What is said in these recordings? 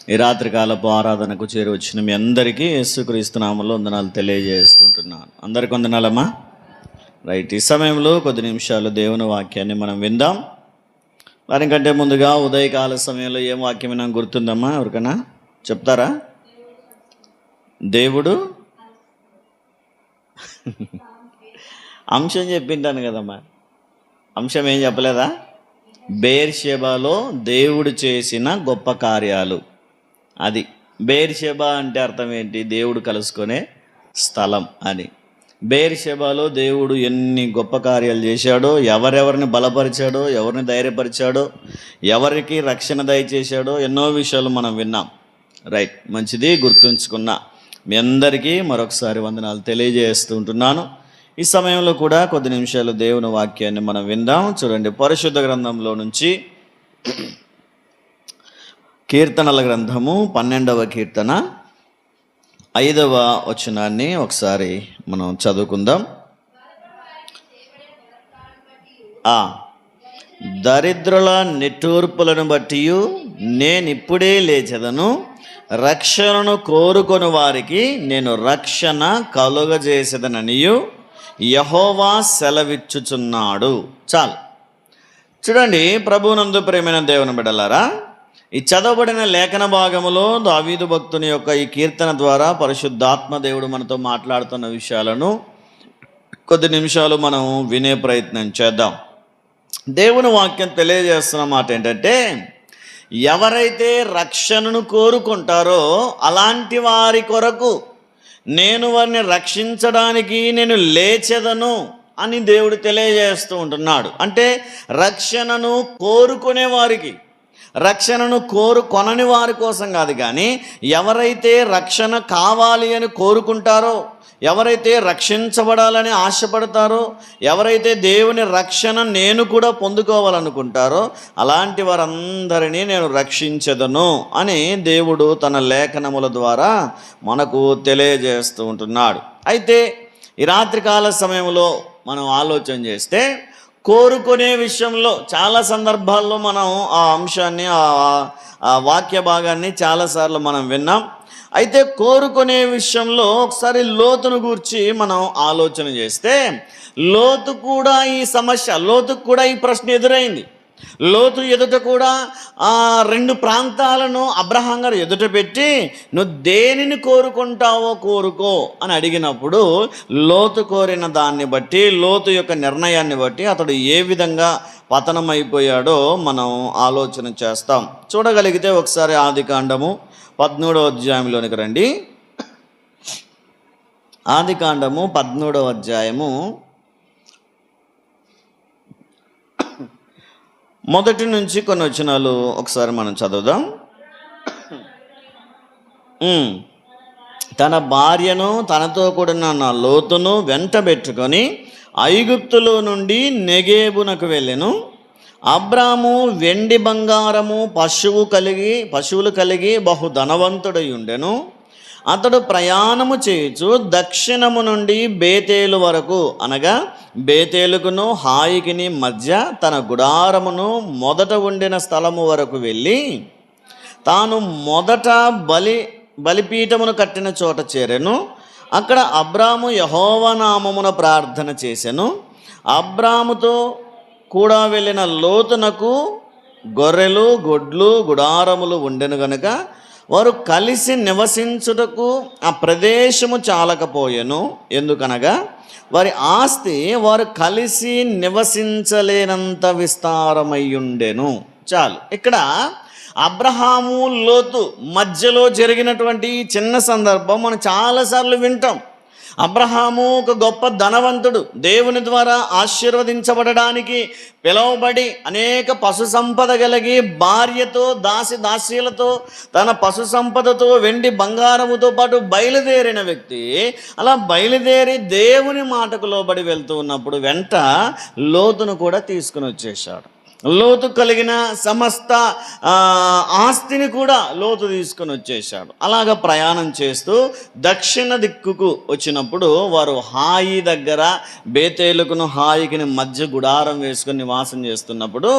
ఈ రాత్రికాలపు ఆరాధనకు చేరువచ్చిన మీ అందరికీ యేసుక్రీస్తు నామములో వందనాలు తెలియజేస్తుంటున్నాను. అందరికి వందనాలమ్మా. రైట్, ఈ సమయంలో కొద్ది నిమిషాలు దేవుని వాక్యాన్ని మనం విందాం. దానికంటే ముందుగా ఉదయకాల సమయంలో ఏం వాక్యం విన్నాం గుర్తుందమ్మా? ఎవరికైనా చెప్తారా? దేవుడు అంశం చెప్పింటాను కదమ్మా. అంశం ఏం చెప్పలేదా? బెయేర్షెబాలో దేవుడు చేసిన గొప్ప కార్యాలు. అది బెయేర్షెబా అంటే అర్థం ఏంటి? దేవుడు కలుసుకునే స్థలం అని. బెయేర్షెబాలో దేవుడు ఎన్ని గొప్ప కార్యాలు చేశాడో, ఎవరెవరిని బలపరిచాడో, ఎవరిని ధైర్యపరిచాడో, ఎవరికి రక్షణ దయచేశాడో, ఎన్నో విషయాలు మనం విన్నాం. రైట్, మంచిది, గుర్తుంచుకున్నా. మీ అందరికీ మరొకసారి వందనాలు తెలియజేస్తూ ఉంటున్నాను. ఈ సమయంలో కూడా కొద్ది నిమిషాలు దేవుని వాక్యాన్ని మనం విందాం. చూడండి, పరిశుద్ధ గ్రంథంలో నుంచి కీర్తనల గ్రంథము 12వ కీర్తన 5వ వచనాన్ని ఒకసారి మనం చదువుకుందాం. దరిద్రుల నిట్టూర్పులను బట్టి నేనిప్పుడే లేచెదను, రక్షణను కోరుకొని వారికి నేను రక్షణ కలుగజేసేదననియు యెహోవా సెలవిచ్చుచున్నాడు. చాలు. చూడండి, ప్రభువునందు ప్రియమైన దేవుని బిడ్డలారా, ఈ చదవబడిన లేఖన భాగములో దావీదు భక్తుని యొక్క ఈ కీర్తన ద్వారా పరిశుద్ధాత్మ దేవుడు మనతో మాట్లాడుతున్న విషయాలను కొద్ది నిమిషాలు మనం వినే ప్రయత్నం చేద్దాం. దేవుని వాక్యం తెలియజేస్తున్న మాట ఏంటంటే, ఎవరైతే రక్షణను కోరుకుంటారో అలాంటి వారి కొరకు నేను వారిని రక్షించడానికి నేను లేచెదను అని దేవుడు తెలియజేస్తూ ఉంటున్నాడు. అంటే రక్షణను కోరుకునే వారికి, రక్షణను కొనని వారి కోసం కాదు, కానీ ఎవరైతే రక్షణ కావాలి అని కోరుకుంటారో, ఎవరైతే రక్షించబడాలని ఆశపడతారో, ఎవరైతే దేవుని రక్షణ నేను కూడా పొందుకోవాలనుకుంటారో అలాంటి వారందరినీ నేను రక్షించదను అని దేవుడు తన లేఖనముల ద్వారా మనకు తెలియజేస్తూ ఉంటున్నాడు. అయితే ఈ రాత్రికాల సమయంలో మనం ఆలోచన చేస్తే కోరుకునే విషయంలో చాలా సందర్భాల్లో మనం ఆ అంశాన్ని, ఆ వాక్య భాగాన్ని చాలాసార్లు మనం విన్నాం. అయితే కోరుకునే విషయంలో ఒకసారి లోతును గూర్చి మనం ఆలోచన చేస్తే, లోతుకు కూడా ఈ సమస్య, లోతుకు కూడా ఈ ప్రశ్న ఎదురైంది. లోతు ఎదుట కూడా 2 ప్రాంతాలను అబ్రహాం గారు ఎదుట పెట్టి, నువ్వు దేనిని కోరుకుంటావో కోరుకో అని అడిగినప్పుడు లోతు కోరిన దాన్ని బట్టి, లోతు యొక్క నిర్ణయాన్ని బట్టి అతడు ఏ విధంగా పతనమైపోయాడో మనం ఆలోచన చేస్తాం. చూడగలిగితే ఒకసారి ఆదికాండము 13వ అధ్యాయంలోనికి రండి. ఆదికాండము 13వ అధ్యాయము 1 నుంచి కొన్ని వచనాలు ఒకసారి మనం చదువుదాం. తన భార్యను తనతో కూడిన లోతును వెంటబెట్టుకొని ఐగుప్తులో నుండి నెగేబునకు వెళ్ళెను. అబ్రాము వెండి బంగారము పశువులు కలిగి బహు ధనవంతుడై ఉండెను. అతడు ప్రయాణము చేయుచు దక్షిణము నుండి బేతేలు వరకు, అనగా బేతేలుకును హాయికిని మధ్య తన గుడారమును మొదట ఉండిన స్థలము వరకు వెళ్ళి తాను మొదట బలిపీఠమును కట్టిన చోట చేరెను. అక్కడ అబ్రాము యెహోవా నామమున ప్రార్థన చేసెను. అబ్రాముతో కూడా వెళ్ళిన లోతునకు గొర్రెలు, గొడ్లు, గుడారములు ఉండెను గనుక వారు కలిసి నివసించుటకు ఆ ప్రదేశము చాలకపోయెను. ఎందుకనగా వారి ఆస్తి వారు కలిసి నివసించలేనంత విస్తారమయ్యుండెను. చాలు. ఇక్కడ అబ్రహాము లోతు మధ్యలో జరిగినటువంటి చిన్న సందర్భం మనం చాలాసార్లు వింటాం. అబ్రహాము ఒక గొప్ప ధనవంతుడు, దేవుని ద్వారా ఆశీర్వదించబడడానికి పిలువబడి అనేక పశు సంపద కలిగి భార్యతో దాసీలతో తన పశు సంపదతో వెండి బంగారముతో పాటు బయలుదేరిన వ్యక్తి. అలా బయలుదేరి దేవుని మాటకు లోబడి వెళ్తూ ఉన్నప్పుడు వెంట లోతును కూడా తీసుకుని వచ్చేశాడు. లోతు కలిగిన సమస్త ఆస్తిని కూడా లోతు తీసుకొని వచ్చేసాడు. అలాగ ప్రయాణం చేస్తూ దక్షిణ దిక్కుకు వచ్చినప్పుడు వారు హాయి దగ్గర బేతేలుకును హాయికిని మధ్య గుడారం వేసుకొని నివాసం చేస్తున్నప్పుడు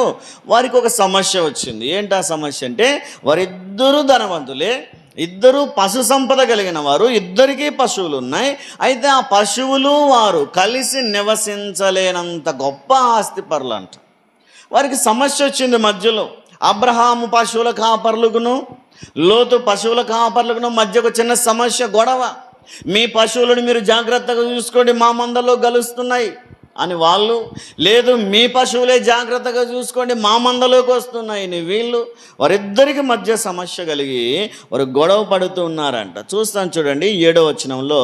వారికి ఒక సమస్య వచ్చింది. ఏంటి ఆ సమస్య అంటే, వారిద్దరూ ధనవంతులే, ఇద్దరు పశు సంపద కలిగిన వారు, ఇద్దరికీ పశువులు ఉన్నాయి. అయితే ఆ పశువులు వారు కలిసి నివసించలేనంత గొప్ప ఆస్తిపరులంట. వారికి సమస్య వచ్చింది మధ్యలో. అబ్రహాము పశువుల కాపర్లకును లోతు పశువుల కాపర్లకును మధ్యకు చిన్న సమస్య, గొడవ. మీ పశువులను మీరు జాగ్రత్తగా చూసుకోండి, మా మందలో గలుస్తున్నాయి అని వాళ్ళు, లేదు మీ పశువులే జాగ్రత్తగా చూసుకోండి, మా మందలోకి వస్తున్నాయి అని వీళ్ళు. వారిద్దరికి మధ్య సమస్య కలిగి వారు గొడవ పడుతూ ఉన్నారంట. చూస్తాను చూడండి 7వ వచనంలో,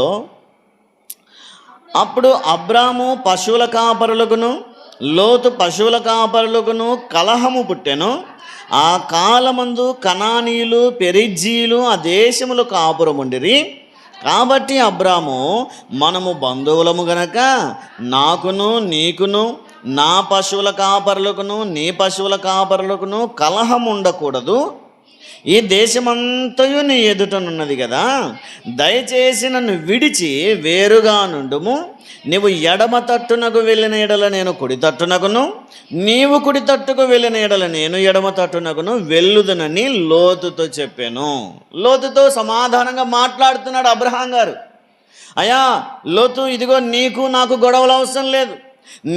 అప్పుడు అబ్రాము పశువుల కాపరులకును లోతు పశువుల కాపరులకును కలహము పుట్టెను. ఆ కాలమందు కనానీయులు పెరిజ్జీలు ఆ దేశములు కాపురముండిరి. కాబట్టి అబ్రాము, మనము బంధువులము గనక నాకును నీకును నా పశువుల కాపరులకును నీ పశువుల కాపరులకును కలహం ఉండకూడదు. ఈ దేశమంతయు నీ ఎదుటనున్నది కదా, దయచేసి నన్ను విడిచి వేరుగా నుండుము. నీవు ఎడమ తట్టునకు వెళ్ళిన ఎడల నేను కుడి తట్టునకును, నీవు కుడి తట్టుకు వెళ్ళిన ఎడల నేను ఎడమ తట్టునకును వెళ్ళుదునని లోతుతో చెప్పాను. లోతుతో సమాధానంగా మాట్లాడుతున్నాడు అబ్రహాం గారు. అయ్యా లోతు, ఇదిగో నీకు నాకు గొడవలు అవసరం లేదు.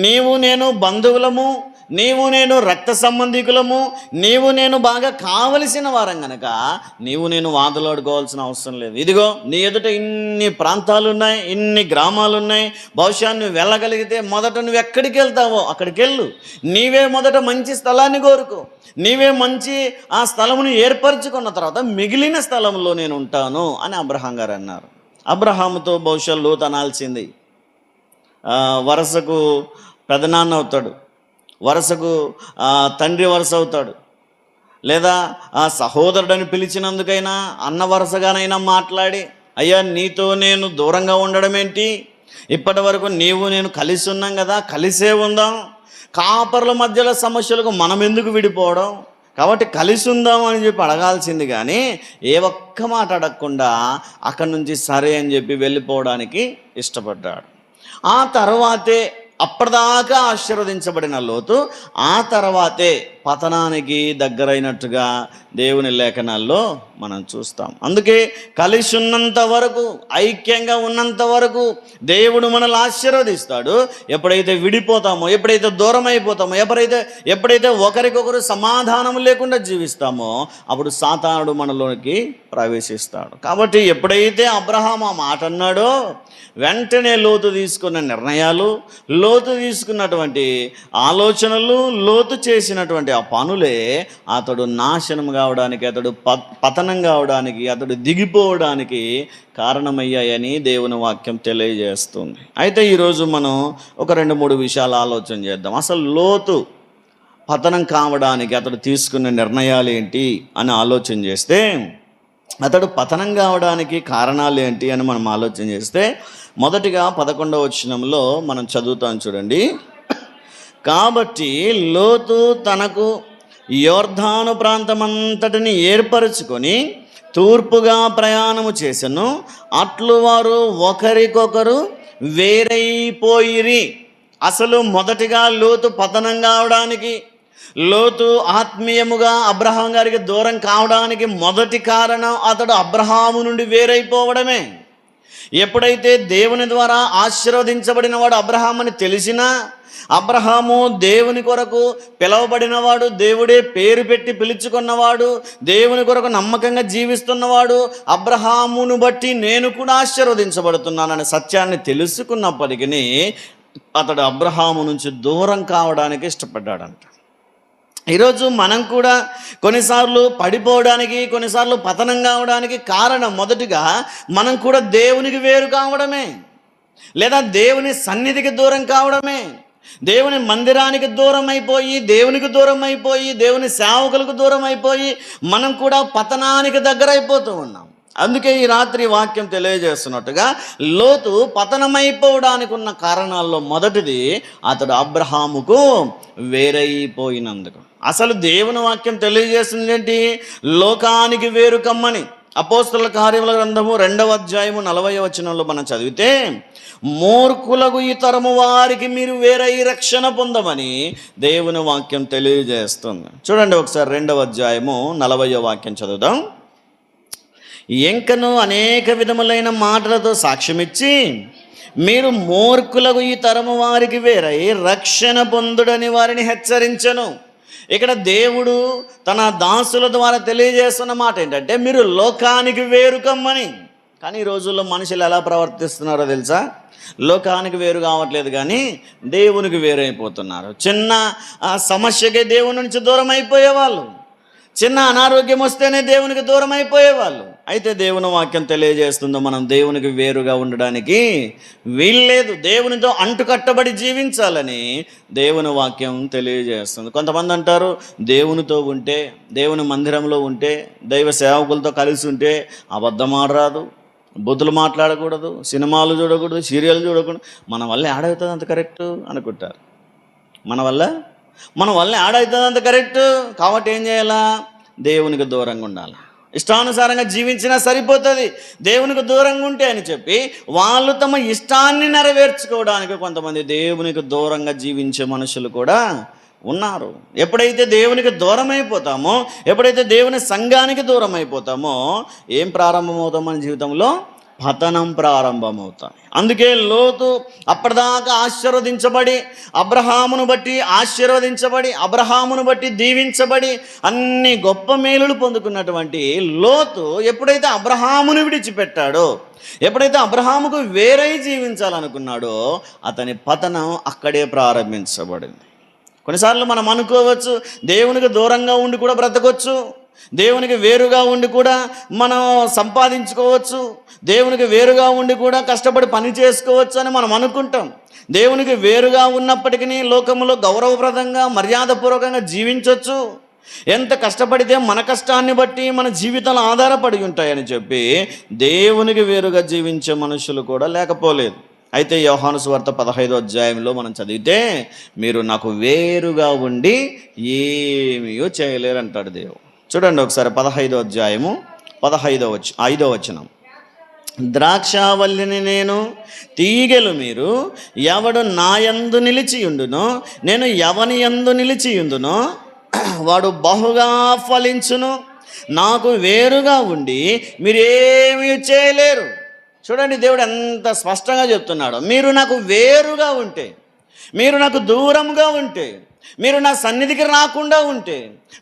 నీవు నేను బంధువులము, నీవు నేను రక్త సంబంధికులము, నీవు నేను బాగా కావలసిన వారం గనక నీవు నేను వాదులాడుకోవాల్సిన అవసరం లేదు. ఇదిగో నీ ఎదుట ఇన్ని ప్రాంతాలు ఉన్నాయి, ఇన్ని గ్రామాలు ఉన్నాయి. బహుశా నువ్వు వెళ్ళగలిగితే మొదట నువ్వు ఎక్కడికి వెళ్తావో అక్కడికి వెళ్ళు. నీవే మొదట మంచి స్థలాన్ని కోరుకో, నీవే మంచి ఆ స్థలమును ఏర్పరచుకున్న తర్వాత మిగిలిన స్థలంలో నేను ఉంటాను అని అబ్రహాం గారు అన్నారు. అబ్రహాముతో బహుశా లోతు అనాల్సింది, వరసకు పెదనాన్న అవుతాడు, వరసకు తండ్రి వరుస అవుతాడు, లేదా ఆ సహోదరుడని పిలిచినందుకైనా అన్న వరుసగానైనా మాట్లాడి, అయ్యా నీతో నేను దూరంగా ఉండడం ఏంటి, ఇప్పటి వరకు నీవు నేను కలిసి ఉన్నాం కదా, కలిసే ఉందాం. కాపర్ల మధ్యలో సమస్యలకు మనం ఎందుకు విడిపోవడం, కాబట్టి కలిసి ఉందాం అని చెప్పి అడగాల్సింది. కానీ ఏ ఒక్క మాట అడగకుండా అక్కడి నుంచి సరే అని చెప్పి వెళ్ళిపోవడానికి ఇష్టపడ్డాడు. ఆ తర్వాతే అప్పటిదాకా ఆశీర్వదించబడిన లోతు ఆ తర్వాతే పతనానికి దగ్గరైనట్టుగా దేవుని లేఖనాల్లో మనం చూస్తాం. అందుకే కలిసి ఉన్నంత వరకు, ఐక్యంగా ఉన్నంత వరకు దేవుడు మనల్ని ఆశీర్వదిస్తాడు. ఎప్పుడైతే విడిపోతామో, ఎప్పుడైతే దూరం అయిపోతామో, ఎప్పుడైతే ఒకరికొకరు సమాధానం లేకుండా జీవిస్తామో అప్పుడు సాతానుడు మనలోకి ప్రవేశిస్తాడు. కాబట్టి ఎప్పుడైతే అబ్రహాం ఆ మాట అన్నాడో వెంటనే లోతు తీసుకున్న నిర్ణయాలు, లోతు తీసుకున్నటువంటి ఆలోచనలు, లోతు చేసినటువంటి ఆ పనులే అతడు నాశనం కావడానికి, అతడు పతనం కావడానికి, అతడు దిగిపోవడానికి కారణమయ్యాయని దేవుని వాక్యం తెలియజేస్తుంది. అయితే ఈరోజు మనం ఒక 2-3 విషయాలు ఆలోచన చేద్దాం. అసలు లోతు పతనం కావడానికి అతడు తీసుకున్న నిర్ణయాలు ఏంటి అని ఆలోచన చేస్తే, అతడు పతనం కావడానికి కారణాలు ఏంటి అని మనం ఆలోచన చేస్తే, మొదటిగా 11వ వచనంలో మనం చదువుతాం చూడండి. కాబట్టి లోతు తనకు యోర్దాను ప్రాంతమంతటిని ఏర్పరచుకొని తూర్పుగా ప్రయాణము చేసెను. అట్లు వారు ఒకరికొకరు వేరైపోయిరి. అసలు మొదటిగా లోతు పతనం కావడానికి, లోతు ఆత్మీయముగా అబ్రహాం గారికి దూరం కావడానికి మొదటి కారణం అతడు అబ్రహాము నుండి వేరైపోవడమే. ఎప్పుడైతే దేవుని ద్వారా ఆశీర్వదించబడిన వాడు అబ్రహాం అని తెలిసినా, అబ్రహాము దేవుని కొరకు పిలువబడినవాడు, దేవుడే పేరు పెట్టి పిలుచుకున్నవాడు, దేవుని కొరకు నమ్మకంగా జీవిస్తున్నవాడు, అబ్రహామును బట్టి నేను కూడా ఆశీర్వదించబడుతున్నాననే సత్యాన్ని తెలుసుకున్నప్పటికీ అతడు అబ్రహాము నుంచి దూరం కావడానికి ఇష్టపడ్డాడంట. ఈరోజు మనం కూడా కొన్నిసార్లు పడిపోవడానికి, కొన్నిసార్లు పతనం కావడానికి కారణం మొదటిగా మనం కూడా దేవునికి వేరు కావడమే, లేదా దేవుని సన్నిధికి దూరం కావడమే. దేవుని మందిరానికి దూరం అయిపోయి, దేవునికి దూరం అయిపోయి, దేవుని సేవకులకు దూరం అయిపోయి మనం కూడా పతనానికి దగ్గర అయిపోతూ ఉన్నాం. అందుకే ఈ రాత్రి వాక్యం తెలియజేస్తున్నట్టుగా లోతు పతనమైపోవడానికి ఉన్న కారణాల్లో మొదటిది అతడు అబ్రహాముకు వేరైపోయినందుకు. అసలు దేవుని వాక్యం తెలియజేస్తుంది ఏంటి? లోకానికి వేరు కమ్మని. అపోస్తలుల కార్యముల గ్రంథము 2వ అధ్యాయము 40వ వచనంలో మనం చదివితే, మూర్ఖులకు ఈ తరము వారికి మీరు వేరై రక్షణ పొందమని దేవుని వాక్యం తెలియజేస్తుంది. చూడండి ఒకసారి 2వ అధ్యాయము 40వ వాక్యం చదువుదాం. ఇంకను అనేక విధములైన మాటలతో సాక్ష్యమిచ్చి మీరు మూర్ఖులకు ఈ తరము వారికి వేరై రక్షణ పొందుడని వారిని హెచ్చరించను. ఇక్కడ దేవుడు తన దాసుల ద్వారా తెలియజేస్తున్న మాట ఏంటంటే, మీరు లోకానికి వేరు కమ్మని. కానీ ఈ రోజుల్లో మనుషులు ఎలా ప్రవర్తిస్తున్నారో తెలుసా? లోకానికి వేరు కావట్లేదు కానీ దేవునికి వేరైపోతున్నారు. చిన్న సమస్యకే దేవుని నుంచి దూరం అయిపోయేవాళ్ళు, చిన్న అనారోగ్యం వస్తేనే దేవునికి దూరం అయిపోయేవాళ్ళు. అయితే దేవుని వాక్యం తెలియజేస్తుందో మనం దేవునికి వేరుగా ఉండడానికి వీల్లేదు. దేవునితో అంటుకట్టబడి జీవించాలని దేవుని వాక్యం తెలియజేస్తుంది. కొంతమంది అంటారు, దేవునితో ఉంటే, దేవుని మందిరంలో ఉంటే, దైవ సేవకులతో కలిసి ఉంటే అబద్ధం ఆడరాదు, బుద్ధులు మాట్లాడకూడదు, సినిమాలు చూడకూడదు, సీరియల్ చూడకూడదు. మన వల్ల యాడ్ అవుతుంది అంత కరెక్ట్ అనుకుంటారు. మన వల్ల యాడ్ అవుతుంది అంత కరెక్ట్. కాబట్టి ఏం చేయాలా? దేవునికి దూరంగా ఉండాలి. ఇష్టానుసారంగా జీవించినా సరిపోతుంది, దేవునికి దూరంగా ఉంటే అని చెప్పి వాళ్ళు తమ ఇష్టాన్ని నెరవేర్చుకోవడానికి కొంతమంది దేవునికి దూరంగా జీవించే మనుషులు కూడా ఉన్నారు. ఎప్పుడైతే దేవునికి దూరం అయిపోతామో, ఎప్పుడైతే దేవుని సంఘానికి దూరం అయిపోతామో ఏం ప్రారంభమవుతాం? మన జీవితంలో పతనం ప్రారంభమవుతాం. అందుకే లోతు అప్పటిదాకా ఆశీర్వదించబడి, అబ్రహామును బట్టి ఆశీర్వదించబడి, అబ్రహామును బట్టి దీవించబడి అన్ని గొప్ప మేలులు పొందుకున్నటువంటి లోతు ఎప్పుడైతే అబ్రహామును విడిచిపెట్టాడో, ఎప్పుడైతే అబ్రహాముకు వేరై జీవించాలనుకున్నాడో అతని పతనం అక్కడే ప్రారంభించబడింది. కొన్నిసార్లు మనం అనుకోవచ్చు, దేవునికి దూరంగా ఉండి కూడా బ్రతకొచ్చు, దేవునికి వేరుగా ఉండి కూడా మనం సంపాదించుకోవచ్చు, దేవునికి వేరుగా ఉండి కూడా కష్టపడి పని చేసుకోవచ్చు అని మనం అనుకుంటాం. దేవునికి వేరుగా ఉన్నప్పటికీ లోకంలో గౌరవప్రదంగా మర్యాదపూర్వకంగా జీవించవచ్చు. ఎంత కష్టపడితే మన కష్టాన్ని బట్టి మన జీవితాలు ఆధారపడి ఉంటాయని చెప్పి దేవునికి వేరుగా జీవించే మనుషులు కూడా లేకపోలేదు. అయితే యోహాను సువార్త 15వ అధ్యాయంలో మనం చదివితే, మీరు నాకు వేరుగా ఉండి ఏమీ చేయలేరు అంటాడు దేవుడు. చూడండి ఒకసారి 15వ అధ్యాయము 5వ వచనం. ద్రాక్షావల్లిని నేను, తీగెలు మీరు. ఎవడు నా యందు నిలిచియుండునో, నేను ఎవని యందు నిలిచియుండునో వాడు బహుగా ఫలించును. నాకు వేరుగా ఉండి మీరేమీ చేయలేరు. చూడండి దేవుడు ఎంత స్పష్టంగా చెప్తున్నాడు. మీరు నాకు వేరుగా ఉంటే, మీరు నాకు దూరంగా ఉంటే, మీరు నా సన్నిధికి రాకుండా ఉంటే,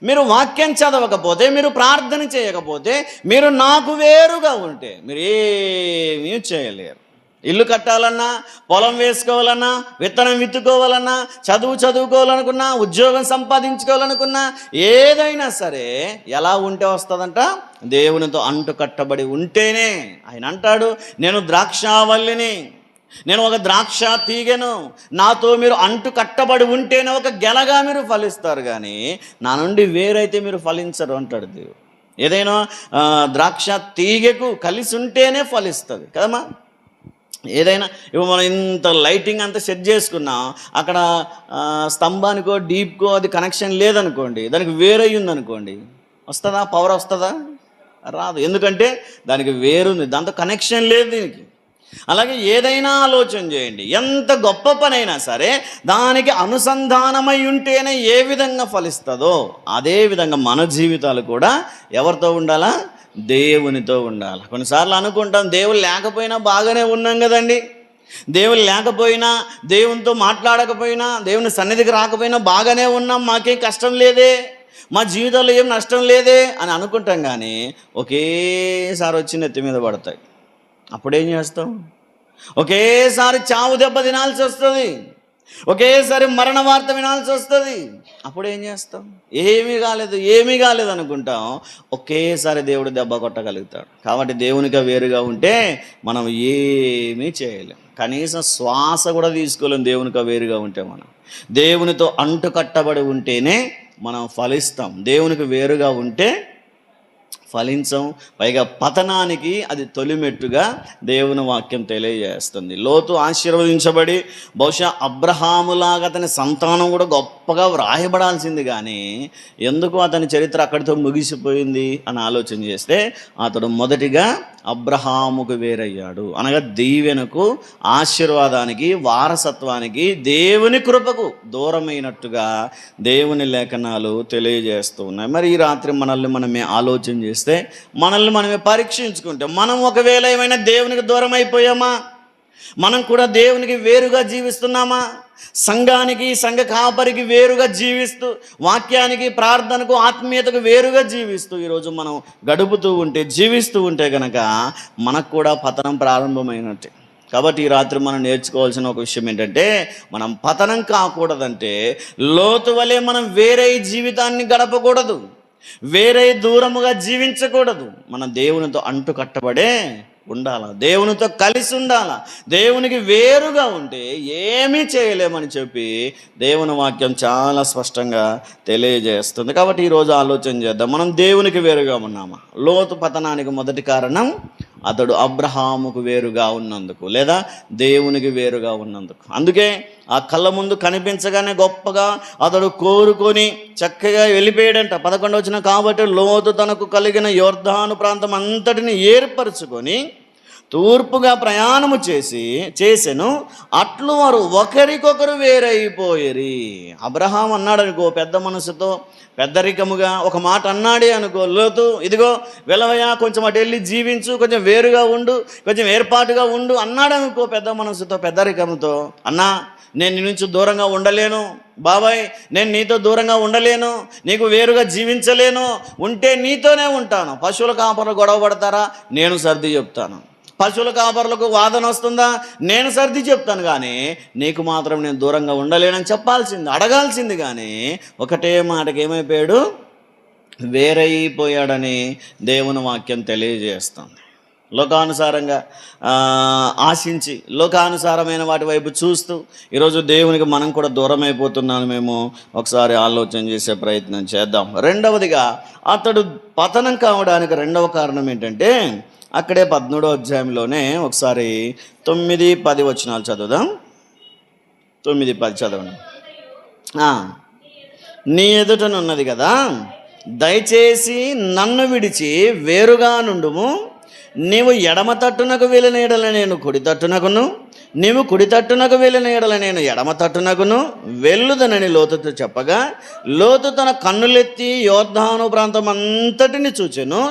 మీరు వాక్యం చదవకపోతే, మీరు ప్రార్థన చేయకపోతే, మీరు నాకు వేరుగా ఉంటే మీరు ఏమీ చేయలేరు. ఇల్లు కట్టాలన్నా, పొలం వేసుకోవాలన్నా, విత్తనం విత్తుకోవాలన్నా, చదువుకోవాలనుకున్నా, ఉద్యోగం సంపాదించుకోవాలనుకున్నా, ఏదైనా సరే ఎలా ఉంటే వస్తుందంట? దేవునితో అంటు కట్టబడి ఉంటేనే. ఆయన అంటాడు, నేను ద్రాక్షావల్లిని, నేను ఒక ద్రాక్ష తీగెను, నాతో మీరు అంటు కట్టబడి ఉంటేనే ఒక గెలగా మీరు ఫలిస్తారు, కానీ నా నుండి వేరైతే మీరు ఫలించరు అంటాడు దేవుడు. ఏదైనా ద్రాక్ష తీగకు కలిసి ఉంటేనే ఫలిస్తుంది కదమ్మా. ఏదైనా ఇప్పుడు మనం ఇంత లైటింగ్ అంతా సెట్ చేసుకున్నా, అక్కడ స్తంభానికో డీప్కో అది కనెక్షన్ లేదనుకోండి, దానికి వేరై ఉందనుకోండి, వస్తుందా? పవర్ వస్తుందా? రాదు. ఎందుకంటే దానికి వేరుంది, దాంతో కనెక్షన్ లేదు దీనికి. అలాగే ఏదైనా ఆలోచన చేయండి, ఎంత గొప్ప పనైనా సరే దానికి అనుసంధానమై ఉంటేనే ఏ విధంగా ఫలిస్తుందో అదే విధంగా మన జీవితాలు కూడా ఎవరితో ఉండాలా? దేవునితో ఉండాలి. కొన్నిసార్లు అనుకుంటాం, దేవుడు లేకపోయినా బాగానే ఉన్నాం కదండి, దేవుడు లేకపోయినా, దేవునితో మాట్లాడకపోయినా, దేవుని సన్నిధికి రాకపోయినా బాగానే ఉన్నాం, మాకేం కష్టం లేదే, మా జీవితంలో ఏం నష్టం లేదే అని అనుకుంటాం. కానీ ఒకేసారి వచ్చి నెత్తి మీద పడతాయి. అప్పుడేం చేస్తాం? ఒకేసారి చావు దెబ్బ తినాల్సి వస్తుంది, ఒకేసారి మరణ వార్త వినాల్సి వస్తుంది. అప్పుడేం చేస్తాం? ఏమీ కాలేదు అనుకుంటాం. ఒకేసారి దేవుడు దెబ్బ కొట్టగలుగుతాడు. కాబట్టి దేవునికి వేరుగా ఉంటే మనం ఏమీ చేయలేం, కనీసం శ్వాస కూడా తీసుకోలేం. దేవునికి వేరుగా ఉంటే మనం దేవునితో అంటు కట్టబడి ఉంటేనే మనం ఫలిస్తాం. దేవునికి వేరుగా ఉంటే ఫలించం, పైగా పతనానికి అది తొలిమెట్టుగా దేవుని వాక్యం తెలియజేస్తుంది. లోతు ఆశీర్వదించబడి బహుశా అబ్రహాములాగా అతని సంతానం కూడా గొప్పగా వ్రాయబడాల్సింది, కానీ ఎందుకు అతని చరిత్ర అక్కడితో ముగిసిపోయింది అని ఆలోచన చేస్తే అతడు మొదటిగా అబ్రహాముకు వేరయ్యాడు. అనగా దీవెనకు, ఆశీర్వాదానికి, వారసత్వానికి, దేవుని కృపకు దూరమైనట్టుగా దేవుని లేఖనాలు తెలియజేస్తూ ఉన్నాయి. మరి ఈ రాత్రి మనల్ని మనమే ఆలోచన చేస్తే, మనల్ని మనమే పరీక్షించుకుంటే, మనం ఒకవేళ ఏమైనా దేవునికి దూరం అయిపోయామా? మనం కూడా దేవునికి వేరుగా జీవిస్తున్నామా? సంఘానికి, సంఘ కాపరికి వేరుగా జీవిస్తూ, వాక్యానికి, ప్రార్థనకు, ఆత్మీయతకు వేరుగా జీవిస్తూ ఈరోజు మనం గడుపుతూ ఉంటే, జీవిస్తూ ఉంటే కనుక మనకు కూడా పతనం ప్రారంభమైనట్టే. కాబట్టి ఈ రాత్రి మనం నేర్చుకోవాల్సిన ఒక విషయం ఏంటంటే, మనం పతనం కాకూడదంటే లోతు వలె మనం వేరే జీవితాన్ని గడపకూడదు, వేరే దూరముగా జీవించకూడదు. మనం దేవునితో అంటు కట్టబడే ఉండాలా, దేవునితో కలిసి ఉండాలా. దేవునికి వేరుగా ఉంటే ఏమీ చేయలేమని చెప్పి దేవుని వాక్యం చాలా స్పష్టంగా తెలియజేస్తుంది. కాబట్టి ఈరోజు ఆలోచన చేద్దాం, మనం దేవునికి వేరుగా ఉన్నామా? లోతు పతనానికి మొదటి కారణం అతడు అబ్రహాముకు వేరుగా ఉన్నందుకు, లేదా దేవునికి వేరుగా ఉన్నందుకు. అందుకే ఆ కళ్ళ ముందు కనిపించగానే గొప్పగా అతడు కోరుకొని చక్కగా వెళ్ళిపోయాడంట. 11వ వచనం, కాబట్టి లోతు తనకు కలిగిన యొర్దాను ప్రాంతం అంతటిని ఏర్పరచుకొని తూర్పుగా ప్రయాణము చేసెను. అట్లు వారు ఒకరికొకరు వేరైపోయిరి. అబ్రహాం అన్నాడు అనుకో, పెద్ద మనసుతో పెద్దరికముగా ఒక మాట అన్నాడే అనుకో, లోతు ఇదిగో వెళ్ళవయ్యా, కొంచెం అటు వెళ్ళి జీవించు, కొంచెం వేరుగా ఉండు, కొంచెం ఏర్పాటుగా ఉండు అన్నాడు అనుకో, పెద్ద మనసుతో పెద్దరికంతో. అన్నా, నేను నీ నుంచి దూరంగా ఉండలేను బాబాయ్, నేను నీతో దూరంగా ఉండలేను, నీకు వేరుగా జీవించలేను, ఉంటే నీతోనే ఉంటాను. పశువుల కాపర్లు గొడవ పడతారా? నేను సర్ది చెప్తాను. పశువుల కాపర్లకు వాదన వస్తుందా? నేను సర్ది చెప్తాను. కానీ నీకు మాత్రం నేను దూరంగా ఉండలేనని చెప్పాల్సింది, అడగాల్సింది. కానీ ఒకటే మాటకి ఏమైపోయాడు? వేరైపోయాడని దేవుని వాక్యం తెలియజేస్తుంది. లోకానుసారంగా ఆశించి, లోకానుసారమైన వాటి వైపు చూస్తూ ఈరోజు దేవునికి మనం కూడా దూరం అయిపోతున్నాను మేము. ఒకసారి ఆలోచన చేసే ప్రయత్నం చేద్దాం. రెండవదిగా అతడు పతనం కావడానికి రెండవ కారణం ఏంటంటే, అక్కడే 13వ అధ్యాయంలోనే ఒకసారి 9-10 వచనాలు చదువుదాం. 9-10 చదవండి. నీ ఎదుటనున్నది కదా, దయచేసి నన్ను విడిచి వేరుగా నుండుము. నీవు ఎడమ తట్టునకు వెళ్ళిన ఎడల నేను కుడి తట్టునకును, నీవు కుడి తట్టునకు వెళ్ళిన ఎడల నేను ఎడమ తట్టునకును వెళ్ళుదనని లోతుతో చెప్పగా, లోతు తన కన్నులెత్తి యొర్దాను ప్రాంతం అంతటిని చూచెను.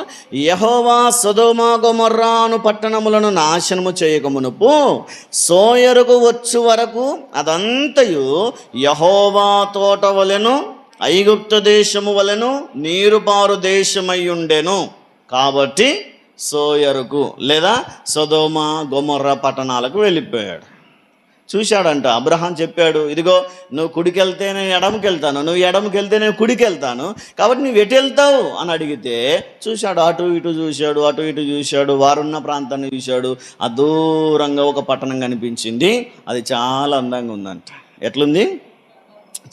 యెహోవా సొదొమ గొమొర్రా అను పట్టణములను నాశనము చేయకమునుపు సోయరుకు వచ్చు వరకు అదంతయు యెహోవా తోట వలెను, ఐగుప్తు దేశము వలెను నీరుపారు దేశమై ఉండెను. కాబట్టి సోయరుకు లేదా సొదొమ గొమొర్రా పట్టణాలకు వెళ్ళిపోయాడు. చూశాడంట. అబ్రహాం చెప్పాడు, ఇదిగో నువ్వు కుడికి వెళ్తే నేను ఎడమకి వెళ్తాను, నువ్వు ఎడమకి వెళ్తే నేను కుడికి వెళ్తాను, కాబట్టి నువ్వు ఎటు వెళ్తావు అని అడిగితే చూశాడు. అటు ఇటు చూశాడు, అటు ఇటు చూశాడు, వారున్న ప్రాంతాన్ని చూశాడు. ఆ దూరంగా ఒక పట్టణం కనిపించింది. అది చాలా అందంగా ఉందంట. ఎట్లుంది?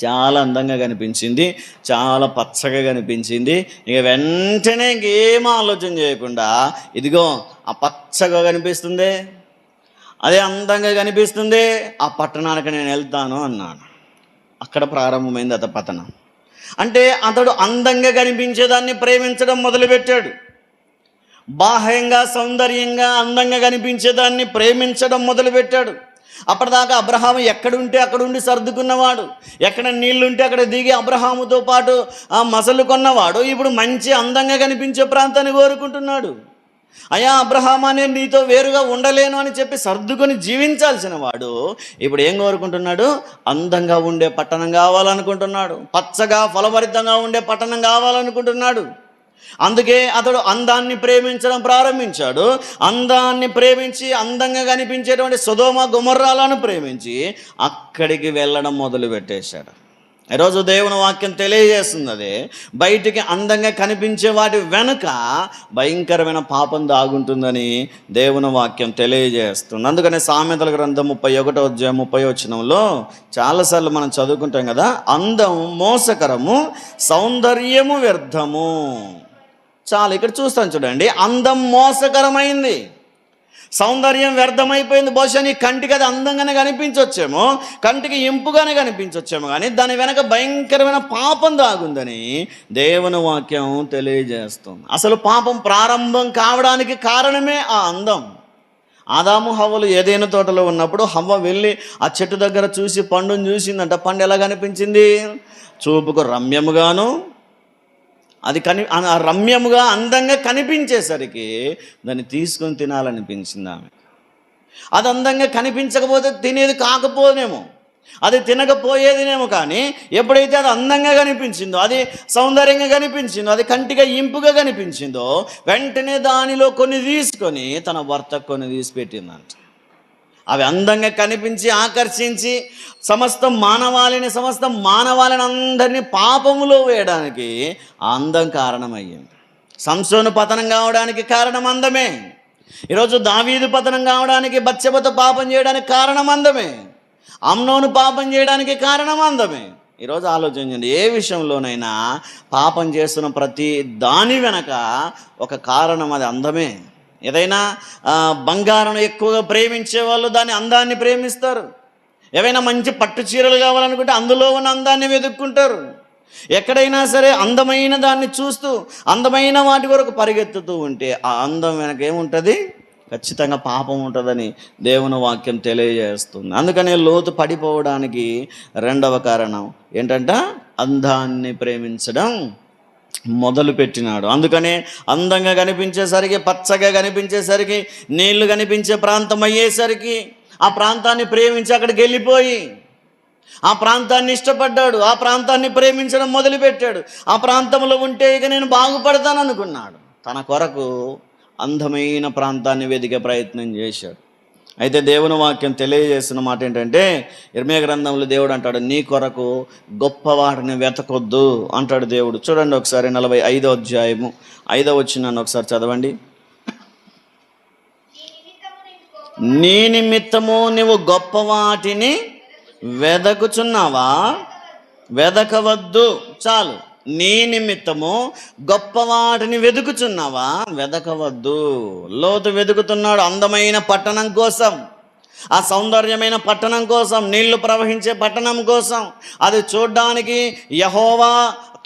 చాలా అందంగా కనిపించింది, చాలా పచ్చగా కనిపించింది. ఇక వెంటనే ఇంకేం ఆలోచన చేయకుండా, ఇదిగో ఆ పచ్చగా కనిపిస్తుంది, అదే అందంగా కనిపిస్తుంది, ఆ పట్టణానికి నేను వెళ్తాను అన్నాడు. అక్కడ ప్రారంభమైంది అతని పతనం. అంటే అతడు అందంగా కనిపించేదాన్ని ప్రేమించడం మొదలుపెట్టాడు. బాహ్యంగా, సౌందర్యంగా, అందంగా కనిపించేదాన్ని ప్రేమించడం మొదలుపెట్టాడు. అప్పటిదాకా అబ్రహాము ఎక్కడుంటే అక్కడ ఉండి సర్దుకున్నవాడు, ఎక్కడ నీళ్లుంటే అక్కడ దిగి అబ్రహాముతో పాటు మసలు కొన్నవాడు ఇప్పుడు మంచి అందంగా కనిపించే ప్రాంతాన్ని కోరుకుంటున్నాడు. అయ్యా అబ్రహామా, నేను నీతో వేరుగా ఉండలేను అని చెప్పి సర్దుకొని జీవించాల్సిన వాడు ఇప్పుడు ఏం కోరుకుంటున్నాడు? అందంగా ఉండే పట్టణం కావాలనుకుంటున్నాడు, పచ్చగా ఫలభరితంగా ఉండే పట్టణం కావాలనుకుంటున్నాడు. అందుకే అతడు అందాన్ని ప్రేమించడం ప్రారంభించాడు. అందాన్ని ప్రేమించి అందంగా కనిపించేటువంటి సొదొమ గొమొర్రాలను ప్రేమించి అక్కడికి వెళ్ళడం మొదలుపెట్టేశాడు. ఈరోజు దేవుని వాక్యం తెలియజేస్తుంది, అదే బయటికి అందంగా కనిపించే వాటి వెనుక భయంకరమైన పాపం దాగుంటుందని దేవుని వాక్యం తెలియజేస్తుంది. అందుకనే సామెతల గ్రంథం 31వ అధ్యాయం 30వ వచనంలో చాలాసార్లు మనం చదువుకుంటాం కదా, అందం మోసకరము, సౌందర్యము వ్యర్థము. చాలా ఇక్కడ చూస్తాను చూడండి, అందం మోసకరమైంది, సౌందర్యం వ్యర్థమైపోయింది. బహుశా నీ కంటికి అది అందంగానే కనిపించవచ్చేమో, కంటికి ఇంపుగానే కనిపించవచ్చేమో, కానీ దాని వెనక భయంకరమైన పాపం దాగుందని దేవుని వాక్యం తెలియజేస్తుంది. అసలు పాపం ప్రారంభం కావడానికి కారణమే ఆ అందం. ఆదాము హవ్వలు ఏదైనా తోటలో ఉన్నప్పుడు హవ్వ వెళ్ళి ఆ చెట్టు దగ్గర చూసి పండును చూసిందంట. పండు ఎలా కనిపించింది? చూపుకు రమ్యముగాను, అది రమ్యముగా అందంగా కనిపించేసరికి దాన్ని తీసుకొని తినాలనిపించింది ఆమె. అది అందంగా కనిపించకపోతే తినేది కాకపోనేమో, అది తినకపోయేదినేమో, కానీ ఎప్పుడైతే అది అందంగా కనిపించిందో, అది సౌందర్యంగా కనిపించిందో, అది కంటిగా ఇంపుగా కనిపించిందో, వెంటనే దానిలో కొన్ని తీసుకొని తన భర్తకు కొన్ని తీసి పెట్టిందంట. అవి అందంగా కనిపించి ఆకర్షించి సమస్త మానవాళిని అందరినీ పాపములో వేయడానికి ఆ అందం కారణమయ్యింది. సంసోను పతనం కావడానికి కారణం అందమే. ఈరోజు దావీదు పతనం కావడానికి, బత్షెబతో పాపం చేయడానికి కారణం అందమే. అమ్నోను పాపం చేయడానికి కారణం అందమే. ఈరోజు ఆలోచించండి, ఏ విషయంలోనైనా పాపం చేస్తున్న ప్రతి దాని వెనక ఒక కారణం, అది అందమే. ఏదైనా బంగారం ఎక్కువగా ప్రేమించే వాళ్ళు దాని అందాన్ని ప్రేమిస్తారు. ఏవైనా మంచి పట్టు చీరలు కావాలనుకుంటే అందులో ఉన్న అందాన్ని వెతుక్కుంటారు. ఎక్కడైనా సరే అందమైన దాన్ని చూస్తూ అందమైన వాటి వరకు పరిగెత్తుతూ ఉంటే ఆ అందం వెనక ఏముంటుంది? ఖచ్చితంగా పాపం ఉంటుందని దేవుని వాక్యం తెలియజేస్తుంది. అందుకనే లోతు పడిపోవడానికి రెండవ కారణం ఏంటంటే అందాన్ని ప్రేమించడం మొదలుపెట్టినాడు. అందుకనే అందంగా కనిపించేసరికి, పచ్చగా కనిపించేసరికి, నీళ్లు కనిపించే ప్రాంతం అయ్యేసరికి ఆ ప్రాంతాన్ని ప్రేమించి అక్కడికి వెళ్ళిపోయి ఆ ప్రాంతాన్ని ఇష్టపడ్డాడు, ఆ ప్రాంతాన్ని ప్రేమించడం మొదలుపెట్టాడు. ఆ ప్రాంతంలో ఉంటే ఇక నేను బాగుపడతాను అనుకున్నాడు. తన కొరకు అందమైన ప్రాంతాన్ని వెతికే ప్రయత్నం చేశాడు. అయితే దేవుని వాక్యం తెలియజేస్తున్న మాట ఏంటంటే, ఇర్మీయా గ్రంథంలో దేవుడు అంటాడు, నీ కొరకు గొప్ప వాటిని వెతకొద్దు అంటాడు దేవుడు. చూడండి ఒకసారి 45వ అధ్యాయము 5వ వచనాన్ని ఒకసారి చదవండి. నీ నిమిత్తము నీవు గొప్ప వాటిని వెదకుచున్నావా? వెదకవద్దు. చాలు. నీ నిమిత్తము గొప్ప వాటిని వెతుకుచున్నావా? వెదకవద్దు. లోతు వెతుకుతున్నాడు అందమైన పట్టణం కోసం, ఆ సౌందర్యమైన పట్టణం కోసం, నీళ్లు ప్రవహించే పట్టణం కోసం. అది చూడ్డానికి యెహోవా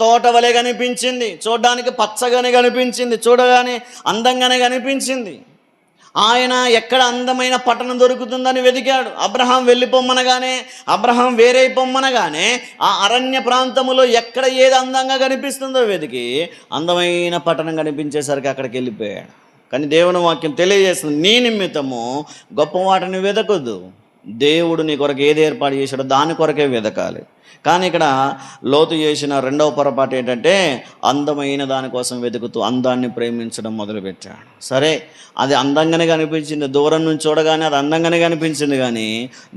తోట వలె కనిపించింది, చూడ్డానికి పచ్చగానే కనిపించింది, చూడగానే అందంగానే కనిపించింది. ఆయన ఎక్కడ అందమైన పట్టణం దొరుకుతుందని వెతికాడు. అబ్రహాం వెళ్ళిపోమ్మనగానే, అబ్రహాం వేరే పొమ్మనగానే ఆ అరణ్య ప్రాంతములో ఎక్కడ ఏది అందంగా కనిపిస్తుందో వెతికి అందమైన పట్టణం కనిపించేసరికి అక్కడికి వెళ్ళిపోయాడు. కానీ దేవుని వాక్యం తెలియజేస్తుంది, నీ నిమిత్తము గొప్ప వాటిని వెతకొద్దు. దేవుడు నీ కొరకు ఏది ఏర్పాటు చేశాడో దాని కొరకే వెతకాలి. కానీ ఇక్కడ లోతు చేసిన రెండవ పొరపాటు ఏంటంటే, అందమైన దానికోసం వెతుకుతూ అందాన్ని ప్రేమించడం మొదలుపెట్టాడు. సరే, అది అందంగానే కనిపించింది, దూరం నుంచి చూడగానే అది అందంగానే కనిపించింది, కానీ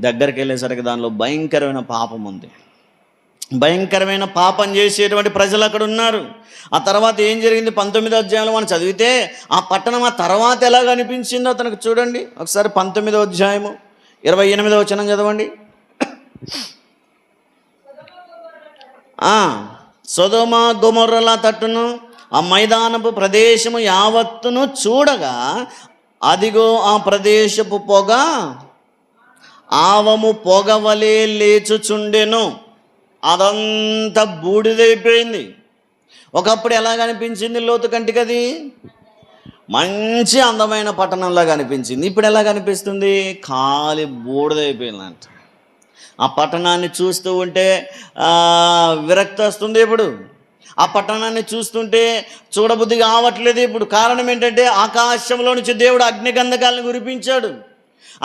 దగ్గరికి వెళ్ళేసరికి దానిలో భయంకరమైన పాపం ఉంది. భయంకరమైన పాపం చేసేటువంటి ప్రజలు అక్కడ ఉన్నారు. ఆ తర్వాత ఏం జరిగింది? 19వ అధ్యాయంలో మనం చదివితే ఆ పట్టణం ఆ తర్వాత ఎలా కనిపించిందో అతనికి చూడండి. ఒకసారి 19వ అధ్యాయము 28వ వచనం చదవండి. సొదొమ గొమొర్రాల తట్టును ఆ మైదానపు ప్రదేశము యావత్తును చూడగా, అదిగో ఆ ప్రదేశపు పొగ ఆవము పొగవలే లేచుచుండెను. అదంతా బూడిదైపోయింది. ఒకప్పుడు ఎలా కనిపించింది లోతు కంటికి? అది మంచి అందమైన పట్టణంలా కనిపించింది. ఇప్పుడు ఎలా కనిపిస్తుంది? ఖాళీ బూడిదైపోయిందంట. ఆ పట్టణాన్ని చూస్తూ ఉంటే విరక్తి వస్తుంది. ఇప్పుడు ఆ పట్టణాన్ని చూస్తుంటే చూడబుద్ధి కావట్లేదు. ఇప్పుడు కారణం ఏంటంటే, ఆకాశంలో నుంచి దేవుడు అగ్నిగంధకాలను కురిపించాడు.